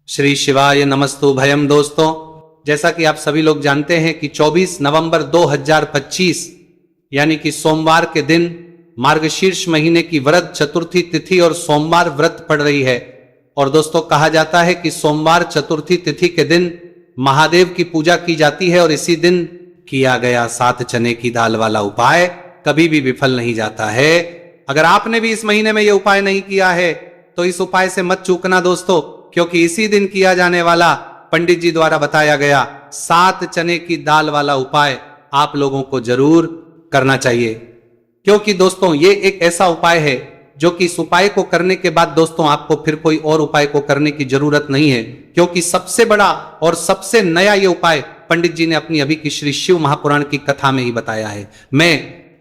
श्री शिवाय नमस्तु भयम। दोस्तों, जैसा कि आप सभी लोग जानते हैं कि 24 नवंबर 2025 यानी कि सोमवार के दिन मार्गशीर्ष महीने की व्रत चतुर्थी तिथि और सोमवार व्रत पड़ रही है। और दोस्तों, कहा जाता है कि सोमवार चतुर्थी तिथि के दिन महादेव की पूजा की जाती है और इसी दिन किया गया 7 चने की दाल वाला उपाय कभी भी विफल नहीं जाता है। अगर आपने भी इस महीने में यह उपाय नहीं किया है तो इस उपाय से मत चूकना दोस्तों, क्योंकि इसी दिन किया जाने वाला पंडित जी द्वारा बताया गया 7 चने की दाल वाला उपाय आप लोगों को जरूर करना चाहिए। क्योंकि दोस्तों, ये एक ऐसा उपाय है जो कि इस उपाय को करने के बाद दोस्तों आपको फिर कोई और उपाय को करने की जरूरत नहीं है, क्योंकि सबसे बड़ा और सबसे नया ये उपाय पंडित जी ने अपनी अभी की श्री शिव महापुराण की कथा में ही बताया है। मैं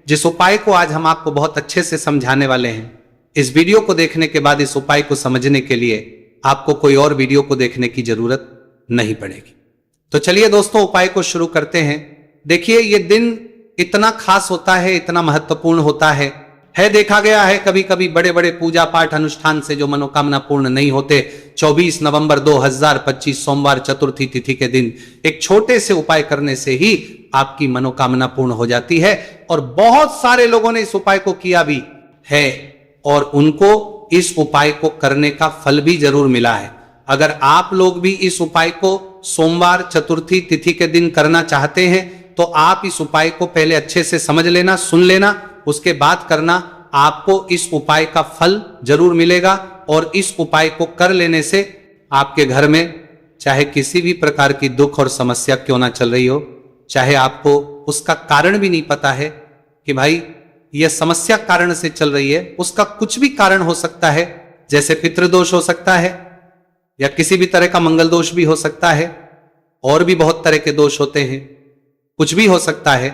जिस उपाय को आज हम आपको बहुत अच्छे से समझाने वाले हैं, इस वीडियो को देखने के बाद इस उपाय को समझने के लिए आपको कोई और वीडियो को देखने की जरूरत नहीं पड़ेगी। तो चलिए दोस्तों, उपाय को शुरू करते हैं। देखिए, ये दिन इतना खास होता है, इतना महत्वपूर्ण होता है। देखा गया है कभी कभी बड़े बड़े पूजा पाठ अनुष्ठान से जो मनोकामना पूर्ण नहीं होते, 24 नवंबर 2025 सोमवार चतुर्थी तिथि के दिन एक छोटे से उपाय करने से ही आपकी मनोकामना पूर्ण हो जाती है। और बहुत सारे लोगों ने इस उपाय को किया भी है और उनको इस उपाय को करने का फल भी जरूर मिला है। अगर आप लोग भी इस उपाय को सोमवार चतुर्थी तिथि के दिन करना चाहते हैं तो आप इस उपाय को पहले अच्छे से समझ लेना, सुन लेना, उसके बाद करना। आपको इस उपाय का फल जरूर मिलेगा और इस उपाय को कर लेने से आपके घर में चाहे किसी भी प्रकार की दुख और समस्या क्यों ना चल रही हो, चाहे आपको उसका कारण भी नहीं पता है कि भाई यह समस्या कारण से चल रही है, उसका कुछ भी कारण हो सकता है, जैसे पितृदोष हो सकता है या किसी भी तरह का मंगल दोष भी हो सकता है, और भी बहुत तरह के दोष होते हैं, कुछ भी हो सकता है।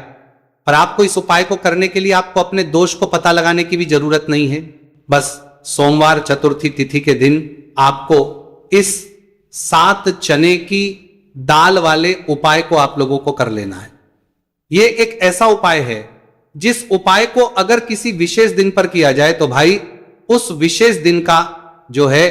पर आपको इस उपाय को करने के लिए आपको अपने दोष को पता लगाने की भी जरूरत नहीं है। बस सोमवार चतुर्थी तिथि के दिन आपको इस 7 चने की दाल वाले उपाय को आप लोगों को कर लेना है। यह एक ऐसा उपाय है जिस उपाय को अगर किसी विशेष दिन पर किया जाए तो भाई उस विशेष दिन का जो है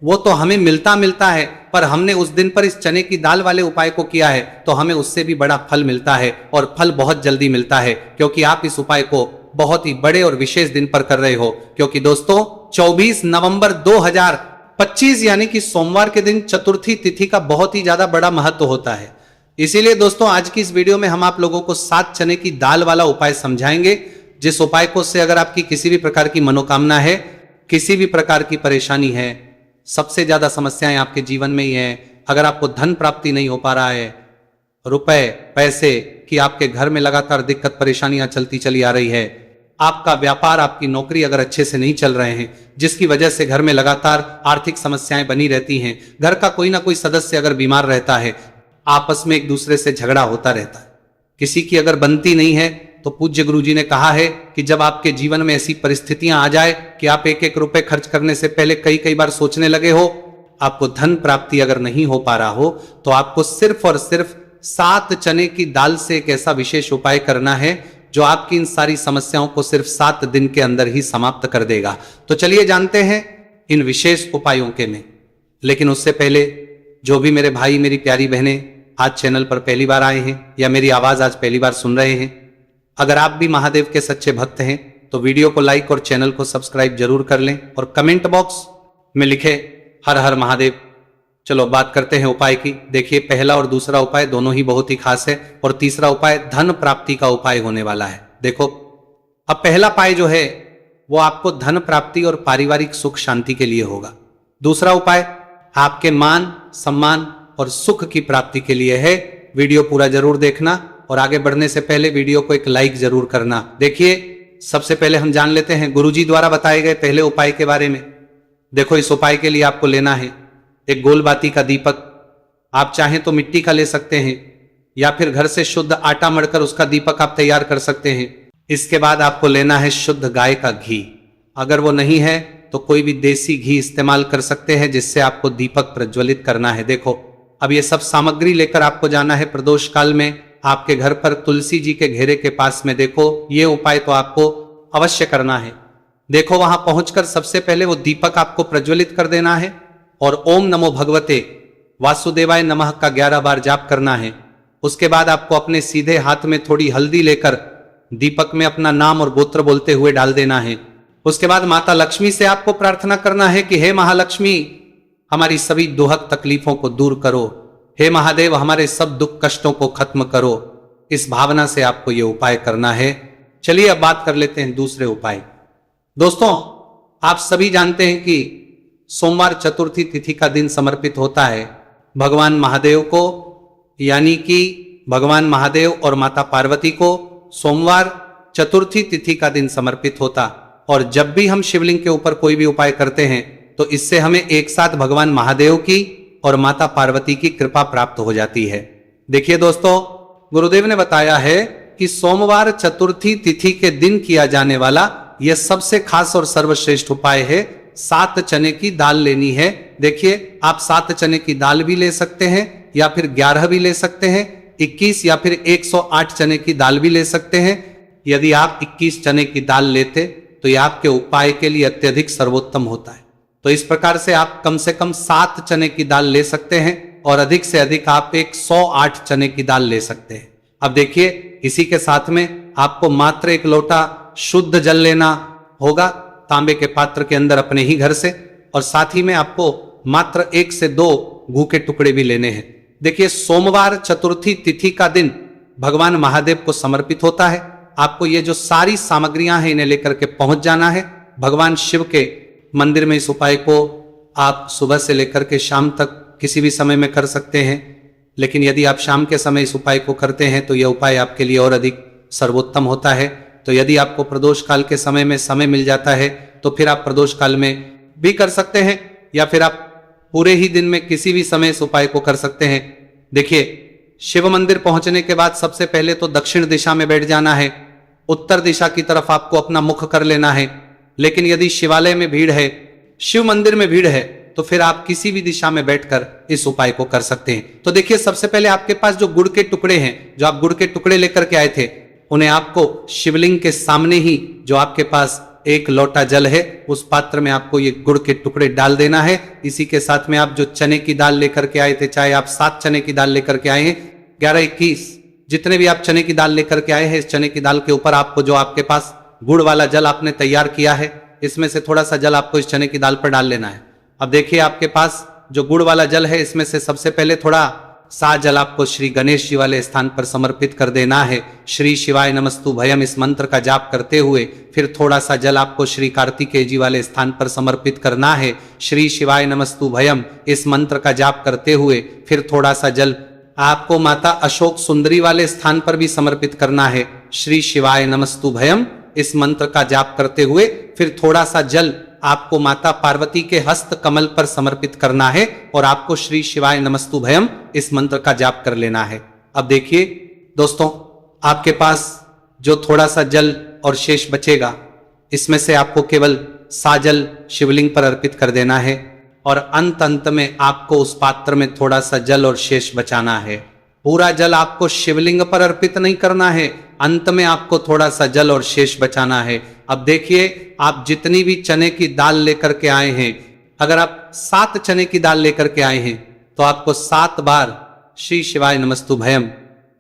वो तो हमें मिलता है, पर हमने उस दिन पर इस चने की दाल वाले उपाय को किया है तो हमें उससे भी बड़ा फल मिलता है, और फल बहुत जल्दी मिलता है, क्योंकि आप इस उपाय को बहुत ही बड़े और विशेष दिन पर कर रहे हो। क्योंकि दोस्तों, 24 नवंबर 2025 यानी कि सोमवार के दिन चतुर्थी तिथि का बहुत ही ज्यादा बड़ा महत्व होता है। इसीलिए दोस्तों, आज की इस वीडियो में हम आप लोगों को 7 चने की दाल वाला उपाय समझाएंगे, जिस उपाय को से अगर आपकी किसी भी प्रकार की मनोकामना है, किसी भी प्रकार की परेशानी है, सबसे ज्यादा समस्याएं आपके जीवन में ही है, अगर आपको धन प्राप्ति नहीं हो पा रहा है, रुपए पैसे की आपके घर में लगातार दिक्कत परेशानियां चलती चली आ रही है, आपका व्यापार आपकी नौकरी अगर अच्छे से नहीं चल रहे हैं, जिसकी वजह से घर में लगातार आर्थिक समस्याएं बनी रहती हैं, घर का कोई ना कोई सदस्य अगर बीमार रहता है, आपस में एक दूसरे से झगड़ा होता रहता है, किसी की अगर बनती नहीं है, तो पूज्य गुरु जी ने कहा है कि जब आपके जीवन में ऐसी परिस्थितियां आ जाए कि आप एक एक रुपए खर्च करने से पहले कई बार सोचने लगे हो, आपको धन प्राप्ति अगर नहीं हो पा रहा हो, तो आपको सिर्फ और सिर्फ 7 चने की दाल से एक ऐसा विशेष उपाय करना है जो आपकी इन सारी समस्याओं को सिर्फ 7 दिन के अंदर ही समाप्त कर देगा। तो चलिए जानते हैं इन विशेष उपायों के में। लेकिन उससे पहले जो भी मेरे भाई मेरी प्यारी बहनें आज चैनल पर पहली बार आए हैं या मेरी आवाज आज पहली बार सुन रहे हैं, अगर आप भी महादेव के सच्चे भक्त हैं तो वीडियो को लाइक और चैनल को सब्सक्राइब जरूर कर लें और कमेंट बॉक्स में लिखे हर हर महादेव। चलो बात करते हैं उपाय की। देखिए, पहला और दूसरा उपाय दोनों ही बहुत ही खास है और तीसरा उपाय धन प्राप्ति का उपाय होने वाला है। देखो, अब पहला उपाय जो है वो आपको धन प्राप्ति और पारिवारिक सुख शांति के लिए होगा। दूसरा उपाय आपके मान सम्मान और सुख की प्राप्ति के लिए है। वीडियो पूरा जरूर देखना और आगे बढ़ने से पहले वीडियो को एक लाइक जरूर करना। देखिए, सबसे पहले हम जान लेते हैं गुरुजी द्वारा बताए गए पहले उपाय के बारे में। देखो, इस उपाय के लिए आपको लेना है एक गोलबाती का दीपक। आप चाहें तो मिट्टी का ले सकते हैं या फिर घर से शुद्ध आटा मढ़कर उसका दीपक आप तैयार कर सकते हैं। इसके बाद आपको लेना है शुद्ध गाय का घी। अगर वो नहीं है तो कोई भी देसी घी इस्तेमाल कर सकते हैं, जिससे आपको दीपक प्रज्वलित करना है। देखो, अब ये सब सामग्री लेकर आपको जाना है प्रदोष काल में आपके घर पर तुलसी जी के घेरे के पास में। देखो, ये उपाय तो आपको अवश्य करना है। देखो, वहां पहुंचकर सबसे पहले वो दीपक आपको प्रज्वलित कर देना है और ओम नमो भगवते वासुदेवाय नमः का 11 बार जाप करना है। उसके बाद आपको अपने सीधे हाथ में थोड़ी हल्दी लेकर दीपक में अपना नाम और गोत्र बोलते हुए डाल देना है। उसके बाद माता लक्ष्मी से आपको प्रार्थना करना है कि हे महालक्ष्मी, हमारी सभी दुहक तकलीफों को दूर करो। हे महादेव, हमारे सब दुख कष्टों को खत्म करो। इस भावना से आपको यह उपाय करना है। चलिए अब बात कर लेते हैं दूसरे उपाय। दोस्तों, आप सभी जानते हैं कि सोमवार चतुर्थी तिथि का दिन समर्पित होता है भगवान महादेव को, यानी कि भगवान महादेव और माता पार्वती को सोमवार चतुर्थी तिथि का दिन समर्पित होता। और जब भी हम शिवलिंग के ऊपर कोई भी उपाय करते हैं तो इससे हमें एक साथ भगवान महादेव की और माता पार्वती की कृपा प्राप्त हो जाती है। देखिए दोस्तों, गुरुदेव ने बताया है कि सोमवार चतुर्थी तिथि के दिन किया जाने वाला यह सबसे खास और सर्वश्रेष्ठ उपाय है। 7 चने की दाल लेनी है। देखिए, आप 7 चने की दाल भी ले सकते हैं या फिर 11 भी ले सकते हैं, 21 या फिर 108 चने की दाल भी ले सकते हैं। यदि आप 21 चने की दाल लेते तो यह आपके उपाय के लिए अत्यधिक सर्वोत्तम होता है। तो इस प्रकार से आप कम से कम 7 चने की दाल ले सकते हैं और अधिक से अधिक आप 108 चने की दाल ले सकते हैं। अब देखिए, इसी के साथ में आपको मात्र 1 लोटा शुद्ध जल लेना होगा तांबे के पात्र के अंदर अपने ही घर से, और साथ ही में आपको मात्र 1 से 2 घू के टुकड़े भी लेने हैं। देखिए, सोमवार चतुर्थी तिथि का दिन भगवान महादेव को समर्पित होता है। आपको ये जो सारी सामग्रियां हैं इन्हें लेकर के पहुंच जाना है भगवान शिव के मंदिर में। इस उपाय को आप सुबह से लेकर के शाम तक किसी भी समय में कर सकते हैं, लेकिन यदि आप शाम के समय इस उपाय को करते हैं तो यह उपाय आपके लिए और अधिक सर्वोत्तम होता है। तो यदि आपको प्रदोष काल के समय में समय मिल जाता है तो फिर आप प्रदोष काल में भी कर सकते हैं, या फिर आप पूरे ही दिन में किसी भी समय इस उपाय को कर सकते हैं। देखिए, शिव मंदिर पहुंचने के बाद सबसे पहले तो दक्षिण दिशा में बैठ जाना है। उत्तर दिशा की तरफ आपको अपना मुख कर लेना है। लेकिन यदि शिवालय में भीड़ है, शिव मंदिर में भीड़ है, तो फिर आप किसी भी दिशा में बैठकर इस उपाय को कर सकते हैं। तो देखिए, सबसे पहले आपके पास जो गुड़ के टुकड़े हैं, जो आप गुड़ के टुकड़े लेकर के आए थे, उन्हें आपको शिवलिंग के सामने ही जो आपके पास 1 लोटा जल है उस पात्र में आपको ये गुड़ के टुकड़े डाल देना है। इसी के साथ में आप जो चने की दाल लेकर के आए थे, चाहे आप 7 चने की दाल लेकर के आए हैं, 11, 21 जितने भी आप चने की दाल लेकर के आए हैं, इस चने की दाल के ऊपर आपको जो आपके पास गुड़ वाला जल आपने तैयार किया है, इसमें से थोड़ा सा जल आपको इस चने की दाल पर डाल लेना है। अब देखिए, आपके पास जो गुड़ वाला जल है, इसमें से सबसे पहले थोड़ा सा जल आपको श्री गणेश जी वाले स्थान पर समर्पित कर देना है। श्री शिवाय नमस्तु भयम इस मंत्र का जाप करते हुए फिर थोड़ा सा जल आपको श्री कार्तिकेय जी वाले स्थान पर समर्पित करना है। श्री शिवाय नमस्तु भयम इस मंत्र का जाप करते हुए फिर थोड़ा सा जल आपको माता अशोक सुंदरी वाले स्थान पर भी समर्पित करना है। श्री शिवाय नमस्तु भयम इस मंत्र का जाप करते हुए फिर थोड़ा सा जल आपको माता पार्वती के हस्त कमल पर समर्पित करना है और आपको श्री शिवाय नमस्तु भयम इस मंत्र का जाप कर लेना है। अब देखिए दोस्तों, आपके पास जो थोड़ा सा जल और शेष बचेगा, इसमें से आपको केवल साजल शिवलिंग पर अर्पित कर देना है और अंत में आपको उस पात्र में थोड़ा सा जल और शेष बचाना है। पूरा जल आपको शिवलिंग पर अर्पित नहीं करना है, अंत में आपको थोड़ा सा जल और शेष बचाना है। अब देखिए, आप जितनी भी चने की दाल लेकर के आए हैं, अगर आप 7 चने की दाल लेकर के आए हैं तो आपको 7 बार श्री शिवाय नमस्तु भयम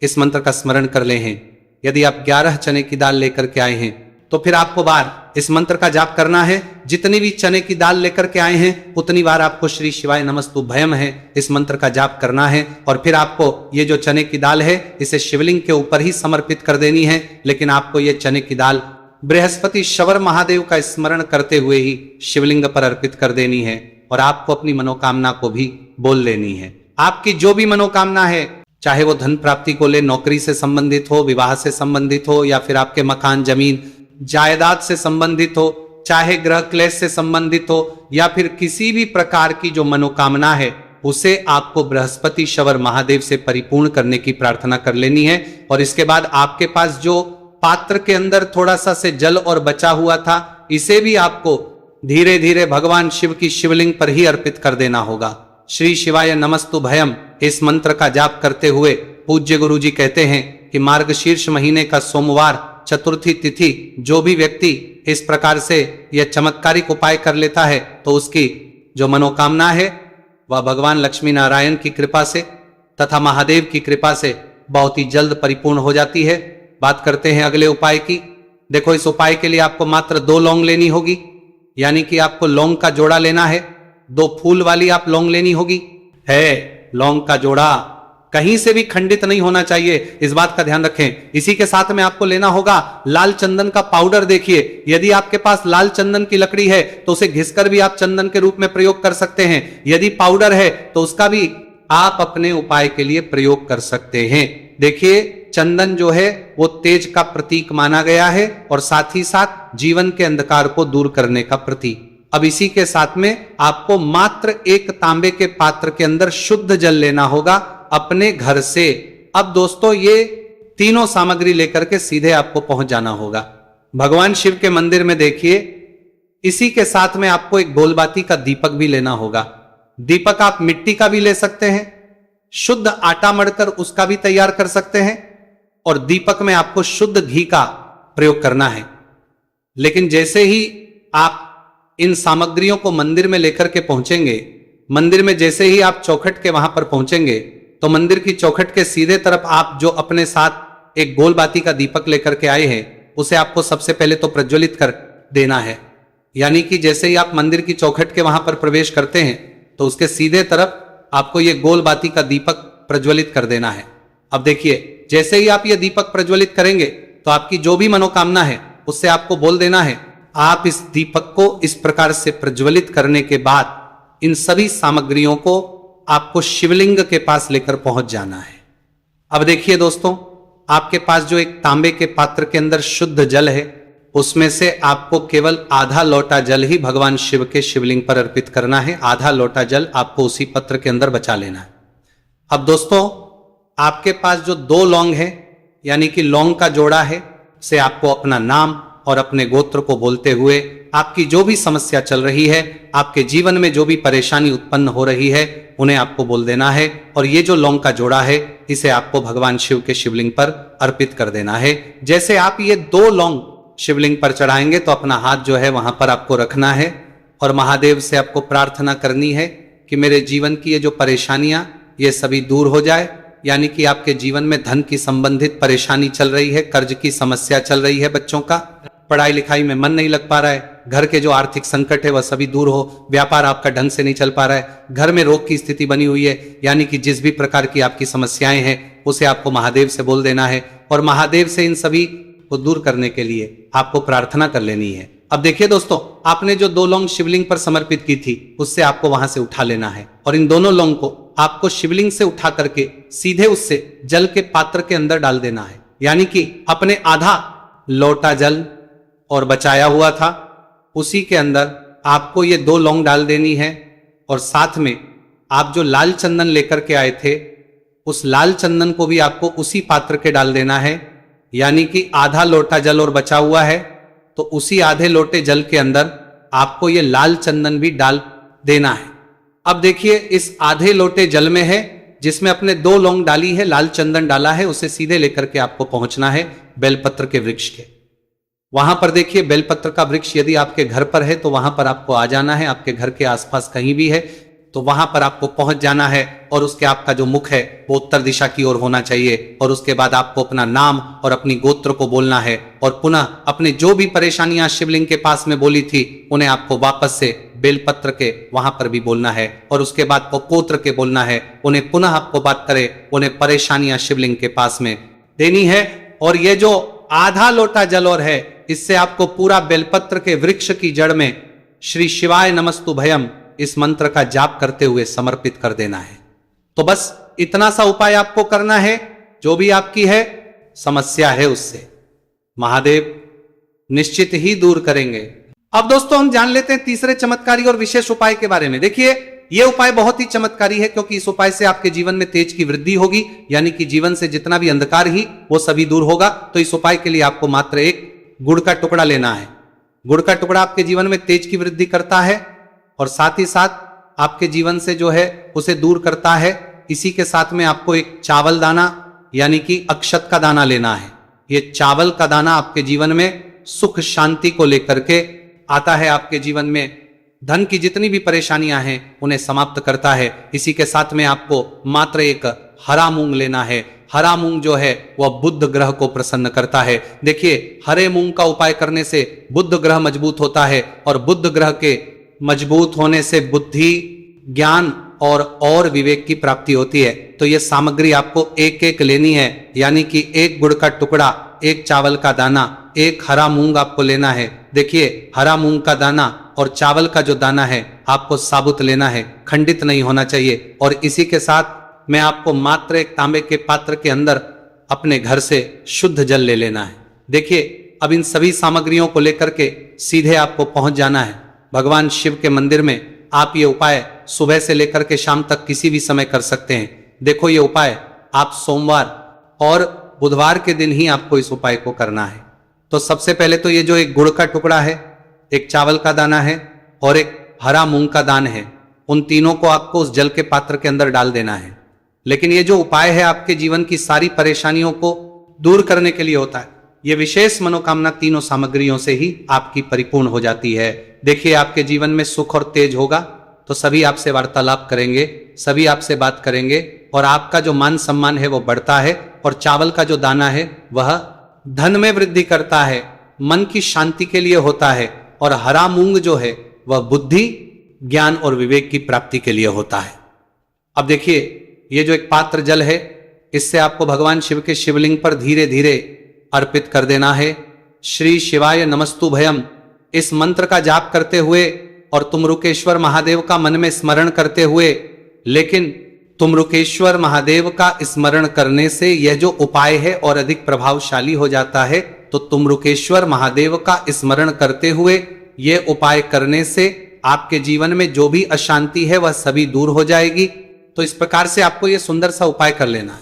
इस मंत्र का स्मरण कर ले हैं। यदि आप 11 चने की दाल लेकर के आए हैं तो फिर आपको बार इस मंत्र का जाप करना है। जितनी भी चने की दाल लेकर के आए हैं उतनी बार आपको श्री शिवाय नमस्तु भयम है इस मंत्र का जाप करना है। और फिर आपको ये जो चने की दाल है इसे शिवलिंग के ऊपर ही समर्पित कर देनी है, लेकिन आपको ये चने की दाल बृहस्पति शवर महादेव का स्मरण करते हुए ही शिवलिंग पर अर्पित कर देनी है और आपको अपनी मनोकामना को भी बोल लेनी है। आपकी जो भी मनोकामना है, चाहे वो धन प्राप्ति को ले, नौकरी से संबंधित हो, विवाह से संबंधित हो, या फिर आपके मकान जमीन जायदाद से संबंधित हो, चाहे ग्रह क्लेश से संबंधित हो, या फिर किसी भी प्रकार की जो मनोकामना है उसे आपको बृहस्पति शवर महादेव से परिपूर्ण करने की प्रार्थना कर लेनी है। और इसके बाद आपके पास जो पात्र के अंदर थोड़ा सा से जल और बचा हुआ था, इसे भी आपको धीरे धीरे भगवान शिव की शिवलिंग पर ही अर्पित कर देना होगा। श्री शिवाय नमस्तु भयम इस मंत्र का जाप करते हुए पूज्य गुरु जी कहते हैं कि मार्गशीर्ष महीने का सोमवार चतुर्थी तिथि जो भी व्यक्ति इस प्रकार से यह चमत्कारिक उपाय कर लेता है तो उसकी जो मनोकामना है वह भगवान लक्ष्मी नारायण की कृपा से तथा महादेव की कृपा से बहुत ही जल्द परिपूर्ण हो जाती है। बात करते हैं अगले उपाय की। देखो, इस उपाय के लिए आपको मात्र 2 लौंग लेनी होगी, यानी कि आपको लौंग का जोड़ा लेना है। 2 फूल वाली आप लौंग लेनी होगी। है लौंग का जोड़ा कहीं से भी खंडित नहीं होना चाहिए, इस बात का ध्यान रखें। इसी के साथ में आपको लेना होगा लाल चंदन का पाउडर। देखिए, यदि आपके पास लाल चंदन की लकड़ी है तो उसे घिसकर भी आप चंदन के रूप में प्रयोग कर सकते हैं। यदि पाउडर है तो उसका भी आप अपने उपाय के लिए प्रयोग कर सकते हैं। देखिए, चंदन जो है वो तेज का प्रतीक माना गया है और साथ ही साथ जीवन के अंधकार को दूर करने का प्रतीक। अब इसी के साथ में आपको मात्र एक तांबे के पात्र के अंदर शुद्ध जल लेना होगा अपने घर से। अब दोस्तों, ये तीनों सामग्री लेकर के सीधे आपको पहुंच जाना होगा भगवान शिव के मंदिर में। देखिए, इसी के साथ में आपको एक गोलबाती का दीपक भी लेना होगा। दीपक आप मिट्टी का भी ले सकते हैं, शुद्ध आटा मढ़कर उसका भी तैयार कर सकते हैं, और दीपक में आपको शुद्ध घी का प्रयोग करना है। लेकिन जैसे ही आप इन सामग्रियों को मंदिर में लेकर के पहुंचेंगे, मंदिर में जैसे ही आप चौखट के वहां पर पहुंचेंगे, तो मंदिर की चौखट के सीधे तरफ आप जो अपने साथ एक गोलबाती का दीपक लेकर के आए हैं, उसे आपको सबसे पहले तो प्रज्वलित कर देना है। यानी कि जैसे ही आप मंदिर की चौखट के वहां पर प्रवेश करते हैं तो उसके सीधे तरफ आपको यह गोलबाती का दीपक प्रज्वलित कर देना है। अब देखिए, जैसे ही आप ये दीपक प्रज्वलित करेंगे तो आपकी जो भी मनोकामना है उससे आपको बोल देना है। आप इस दीपक को इस प्रकार से प्रज्वलित करने के बाद इन सभी सामग्रियों को आपको शिवलिंग के पास लेकर पहुंच जाना है। अब देखिए दोस्तों, आपके पास जो एक तांबे के पात्र के अंदर शुद्ध जल है, उसमें से आपको केवल आधा लोटा जल ही भगवान शिव के शिवलिंग पर अर्पित करना है। आधा लोटा जल आपको उसी पत्र के अंदर बचा लेना है। अब दोस्तों, आपके पास जो 2 लौंग है, यानी कि लौंग का जोड़ा है, से आपको अपना नाम और अपने गोत्र को बोलते हुए आपकी जो भी समस्या चल रही है, आपके जीवन में जो भी परेशानी उत्पन्न हो रही है, उन्हें आपको बोल देना है। और ये जो लौंग का जोड़ा है, इसे आपको भगवान शिव के शिवलिंग पर अर्पित कर देना है। जैसे आप ये 2 लौंग शिवलिंग पर चढ़ाएंगे तो अपना हाथ जो है वहां पर आपको रखना है और महादेव से आपको प्रार्थना करनी है कि मेरे जीवन की ये जो परेशानियां ये सभी दूर हो जाए। यानी कि आपके जीवन में धन की संबंधित परेशानी चल रही है, कर्ज की समस्या चल रही है, बच्चों का पढ़ाई लिखाई में मन नहीं लग पा रहा है, घर के जो आर्थिक संकट है वह सभी दूर हो, व्यापार आपका ढंग से नहीं चल पा रहा है, घर में रोग की स्थिति बनी हुई है, यानी कि जिस भी प्रकार की आपकी समस्याएं हैं उसे आपको महादेव से बोल देना है और महादेव से इन सभी को दूर करने के लिए आपको प्रार्थना कर लेनी है। अब देखिए दोस्तों, आपने जो 2 लौंग शिवलिंग पर समर्पित की थी उससे आपको वहां से उठा लेना है और इन दोनों लौंग को आपको शिवलिंग से उठा करके सीधे उससे जल के पात्र के अंदर डाल देना है। यानी कि अपने आधा लोटा जल और बचाया हुआ था उसी के अंदर आपको ये 2 लौंग डाल देनी है और साथ में आप जो लाल चंदन लेकर के आए थे उस लाल चंदन को भी आपको उसी पात्र के डाल देना है। यानी कि आधा लोटा जल और बचा हुआ है तो उसी आधे लोटे जल के अंदर आपको ये लाल चंदन भी डाल देना है। अब देखिए, इस आधे लोटे जल में है जिसमें अपने 2 लौंग डाली है, लाल चंदन डाला है, उसे सीधे लेकर के आपको पहुंचना है बेलपत्र के वृक्ष के। वहां पर देखिए, बेलपत्र का वृक्ष यदि आपके घर पर है तो वहां पर आपको आ जाना है। आपके घर के आसपास कहीं भी है तो वहां पर आपको पहुंच जाना है और उसके आपका जो मुख है वो उत्तर दिशा की ओर होना चाहिए और उसके बाद आपको अपना नाम और अपनी गोत्र को बोलना है और पुनः अपने जो भी परेशानियां शिवलिंग के पास में बोली थी उन्हें आपको वापस से बेलपत्र के वहां पर भी बोलना है और उसके बाद गोत्र के बोलना है। उन्हें पुनः आपको बात करे, उन्हें परेशानियां शिवलिंग के पास में देनी है। और ये जो आधा लोटा जल और है, इससे आपको पूरा बेलपत्र के वृक्ष की जड़ में श्री शिवाय नमस्तु भयम इस मंत्र का जाप करते हुए समर्पित कर देना है। तो बस इतना सा उपाय आपको करना है। जो भी आपकी है समस्या है उससे महादेव निश्चित ही दूर करेंगे। अब दोस्तों, हम जान लेते हैं तीसरे चमत्कारी और विशेष उपाय के बारे में। देखिए, यह उपाय बहुत ही चमत्कारी है क्योंकि इस उपाय से आपके जीवन में तेज की वृद्धि होगी, यानी कि जीवन से जितना भी अंधकार ही वो सभी दूर होगा। तो इस उपाय के लिए आपको मात्र एक गुड़ का टुकड़ा लेना है। गुड़ का टुकड़ा आपके जीवन में तेज की वृद्धि करता है और साथ ही साथ आपके जीवन से जो है उसे दूर करता है। इसी के साथ में आपको एक चावल दाना यानी कि अक्षत का दाना लेना है। ये चावल का दाना आपके जीवन में सुख शांति को लेकर के आता है, आपके जीवन में धन की जितनी भी परेशानियां हैं उन्हें समाप्त करता है। इसी के साथ में आपको मात्र एक हरा मूंग लेना है। हरा मूंग जो है वह बुध ग्रह को प्रसन्न करता है। देखिए, हरे मूंग का उपाय करने से बुध ग्रह मजबूत होता है और बुध ग्रह के मजबूत होने से बुद्धि, ज्ञान और विवेक की प्राप्ति होती है। तो यह सामग्री आपको एक एक लेनी है, यानी कि एक गुड़ का टुकड़ा, एक चावल का दाना, एक हरा मूंग आपको लेना है। देखिए, हरा मूंग का दाना और चावल का जो दाना है आपको साबुत लेना है, खंडित नहीं होना चाहिए। और इसी के साथ मैं आपको मात्र एक तांबे के पात्र के अंदर अपने घर से शुद्ध जल ले लेना है। देखिए, अब इन सभी सामग्रियों को लेकर के सीधे आपको पहुंच जाना है भगवान शिव के मंदिर में। आप ये उपाय सुबह से लेकर के शाम तक किसी भी समय कर सकते हैं। देखो, ये उपाय आप सोमवार और बुधवार के दिन ही आपको इस उपाय को करना है। तो सबसे पहले तो ये जो एक गुड़ का टुकड़ा है, एक चावल का दाना है और एक हरा मूंग का दान है, उन तीनों को आपको उस जल के पात्र के अंदर डाल देना है। लेकिन ये जो उपाय है आपके जीवन की सारी परेशानियों को दूर करने के लिए होता है। ये विशेष मनोकामना तीनों सामग्रियों से ही आपकी परिपूर्ण हो जाती है। देखिए, आपके जीवन में सुख और तेज होगा तो सभी आपसे वार्तालाप करेंगे, सभी आपसे बात करेंगे और आपका जो मान सम्मान है वो बढ़ता है। और चावल का जो दाना है वह धन में वृद्धि करता है, मन की शांति के लिए होता है। और हरा मूंग जो है वह बुद्धि, ज्ञान और विवेक की प्राप्ति के लिए होता है। अब देखिए, ये जो एक पात्र जल है, इससे आपको भगवान शिव के शिवलिंग पर धीरे धीरे अर्पित कर देना है। श्री शिवाय नमस्तु भयम, इस मंत्र का जाप करते हुए और तुमरुकेश्वर महादेव का मन में स्मरण करते हुए। लेकिन तुमरुकेश्वर महादेव का स्मरण करने से यह जो उपाय है और अधिक प्रभावशाली हो जाता है। तो तुमरुकेश्वर महादेव का स्मरण करते हुए यह उपाय करने से आपके जीवन में जो भी अशांति है वह सभी दूर हो जाएगी। तो इस प्रकार से आपको यह सुंदर सा उपाय कर लेना है।